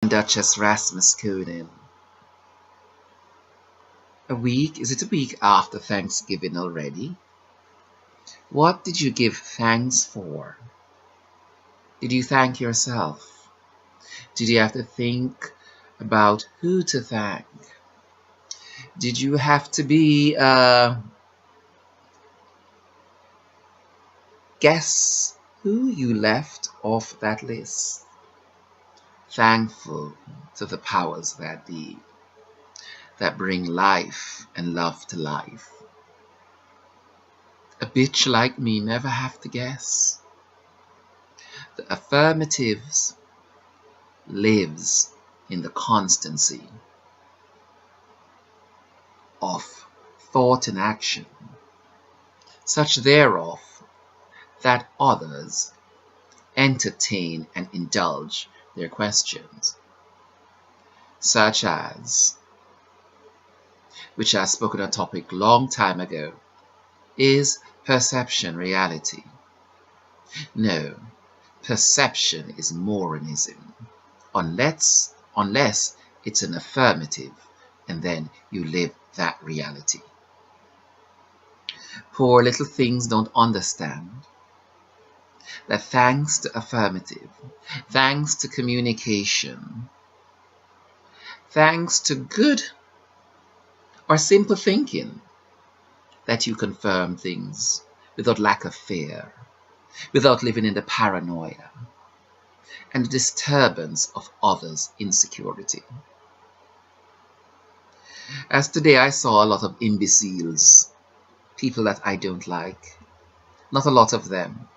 Duchess Rasmus Conan. Is it a week after Thanksgiving already? What did you give thanks for? Did you thank yourself? Did you have to think about who to thank? Did you have to be guess who you left off that list? Thankful to the powers that be, that bring life and love to life. A bitch like me never have to guess. The affirmatives lives in the constancy of thought and action, such thereof that others entertain and indulge their questions, such as, which I spoke on a topic long time ago, is perception reality? No, perception is Morinism, unless it's an affirmative, and then you live that reality. Poor little things don't understand that thanks to affirmative, thanks to communication, thanks to good or simple thinking, that you confirm things without lack of fear, without living in the paranoia and the disturbance of others' insecurity. As today I saw a lot of imbeciles, people that I don't like, not a lot of them.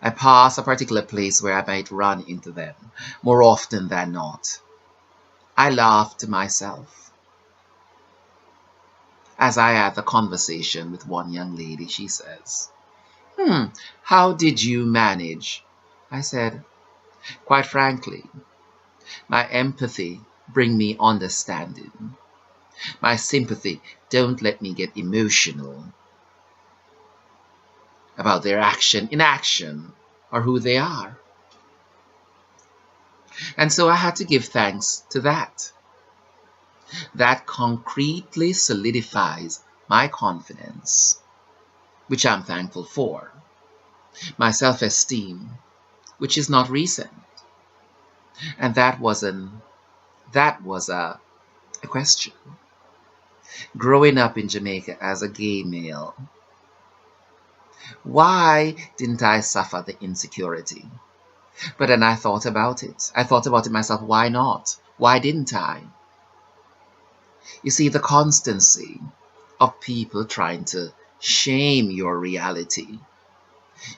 I pass a particular place where I might run into them more often than not. I laugh to myself. As I had the conversation with one young lady, she says, how did you manage? I said, quite frankly, my empathy bring me understanding. My sympathy don't let me get emotional about their inaction, or who they are. And so I had to give thanks to that. That concretely solidifies my confidence, which I'm thankful for. My self-esteem, which is not recent. And that was a question. Growing up in Jamaica as a gay male, why didn't I suffer the insecurity? But then I thought about it. I thought about it myself. Why not? Why didn't I? You see, the constancy of people trying to shame your reality,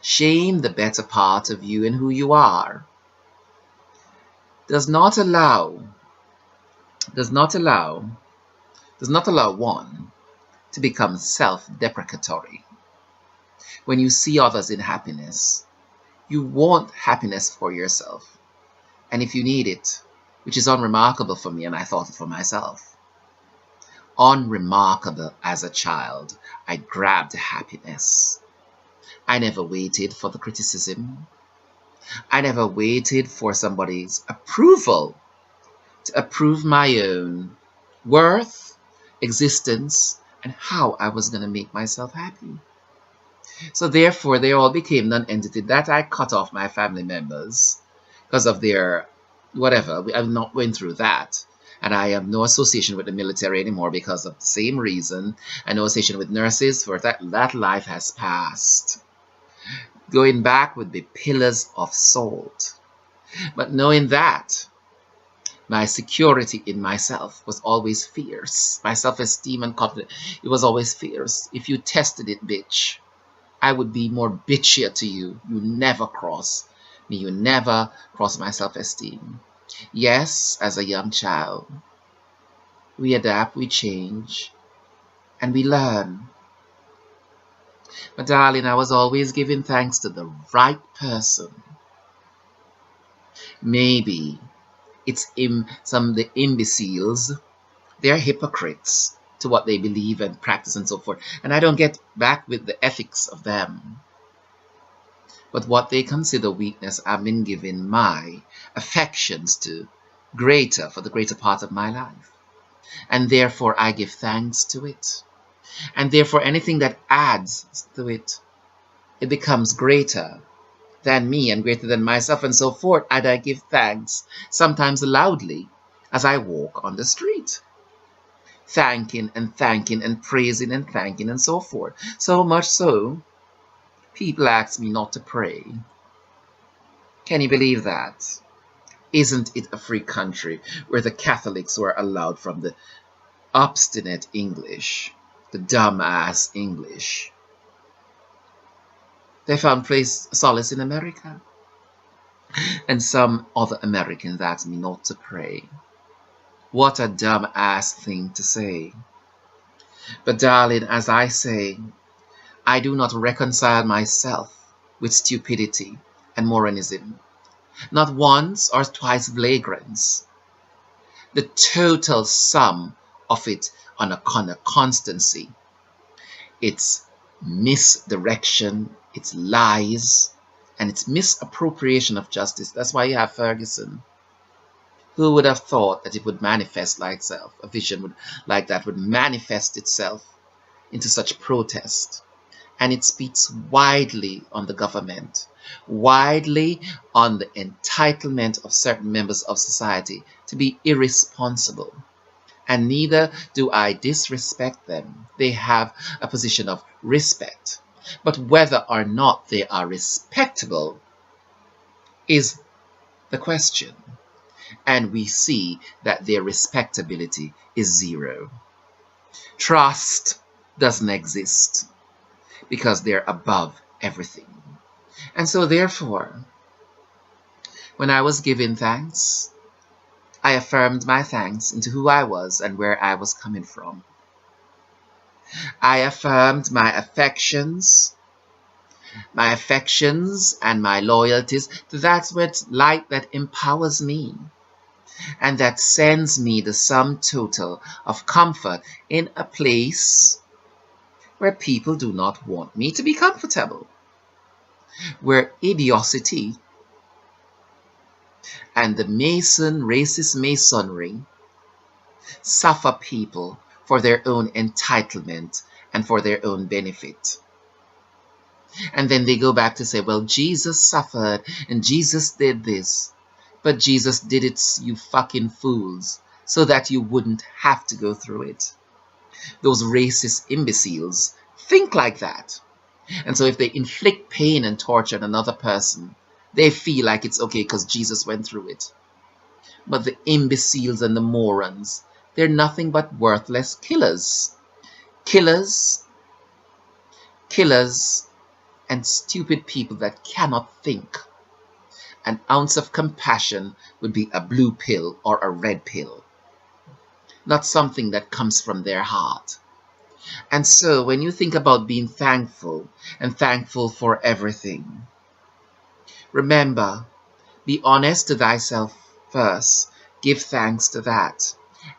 shame the better part of you and who you are, does not allow one to become self-deprecatory. When you see others in happiness, you want happiness for yourself. And if you need it, which is unremarkable for me, and I thought it for myself, unremarkable as a child, I grabbed happiness. I never waited for the criticism. I never waited for somebody's approval to approve my own worth, existence, and how I was going to make myself happy. So therefore, they all became non-entity. That I cut off my family members because of their whatever. I'm not going through that. And I have no association with the military anymore because of the same reason. And no association with nurses, for that life has passed. Going back would be pillars of salt. But knowing that, my security in myself was always fierce. My self-esteem and confidence, it was always fierce. If you tested it, bitch, I would be more bitchier to you. You never cross me. You never cross my self-esteem. Yes, as a young child, we adapt, we change, and we learn. But darling, I was always giving thanks to the right person. Maybe it's some of the imbeciles, they're hypocrites to what they believe and practice and so forth. And I don't get back with the ethics of them. But what they consider weakness, I've been giving my affections to greater for the greater part of my life. And therefore I give thanks to it. And therefore anything that adds to it, it becomes greater than me and greater than myself and so forth. And I give thanks, sometimes loudly, as I walk on the street. Thanking and praising and thanking and so forth. So much so, people ask me not to pray. Can you believe that? Isn't it a free country where the Catholics were allowed from the obstinate English, the dumbass English? They found solace in America. And some other Americans asked me not to pray. What a dumbass thing to say. But darling, as I say, I do not reconcile myself with stupidity and Moranism. Not once or twice flagrants. The total sum of it on a constancy. Its misdirection, its lies, and its misappropriation of justice. That's why you have Ferguson. Who would have thought that it would manifest like itself? A vision like that would manifest itself into such protest. And it speaks widely on the government, widely on the entitlement of certain members of society to be irresponsible. And neither do I disrespect them. They have a position of respect. But whether or not they are respectable is the question. And we see that their respectability is zero. Trust doesn't exist because they're above everything. And so therefore, when I was giving thanks, I affirmed my thanks into who I was and where I was coming from. I affirmed my affections and my loyalties to that light that empowers me and that sends me the sum total of comfort in a place where people do not want me to be comfortable, where idiocy and the racist masonry suffer people for their own entitlement and for their own benefit. And then they go back to say, well, Jesus suffered and Jesus did this. But Jesus did it, you fucking fools, so that you wouldn't have to go through it. Those racist imbeciles think like that. And so if they inflict pain and torture on another person, they feel like it's okay because Jesus went through it. But the imbeciles and the morons, they're nothing but worthless killers. Killers and stupid people that cannot think. An ounce of compassion would be a blue pill or a red pill, not something that comes from their heart. And so when you think about being thankful and thankful for everything, remember, be honest to thyself first. Give thanks to that,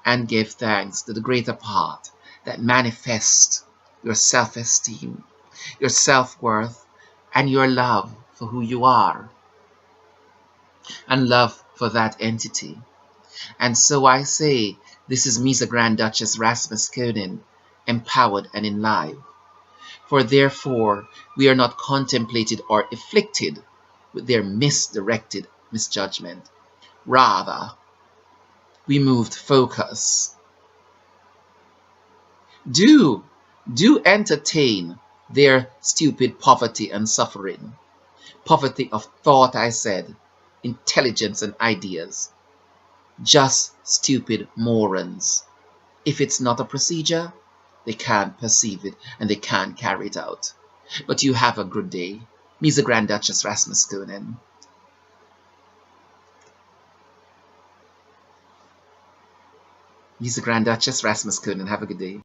and give thanks to the greater part that manifests your self-esteem, your self-worth, and your love for who you are, and love for that entity. And so I say, this is MEZA Grand Duchess Rasmus Koenen, empowered and in life. For therefore, we are not contemplated or afflicted with their misdirected misjudgment. Rather, we moved focus. Do entertain their stupid poverty and suffering. Poverty of thought, I said, intelligence and ideas. Just stupid morons. If it's not a procedure, they can't perceive it and they can't carry it out. But you have a good day. MEZA Grand Duchess Rasmus Koenen. MEZA Grand Duchess Rasmus Koenen. Have a good day.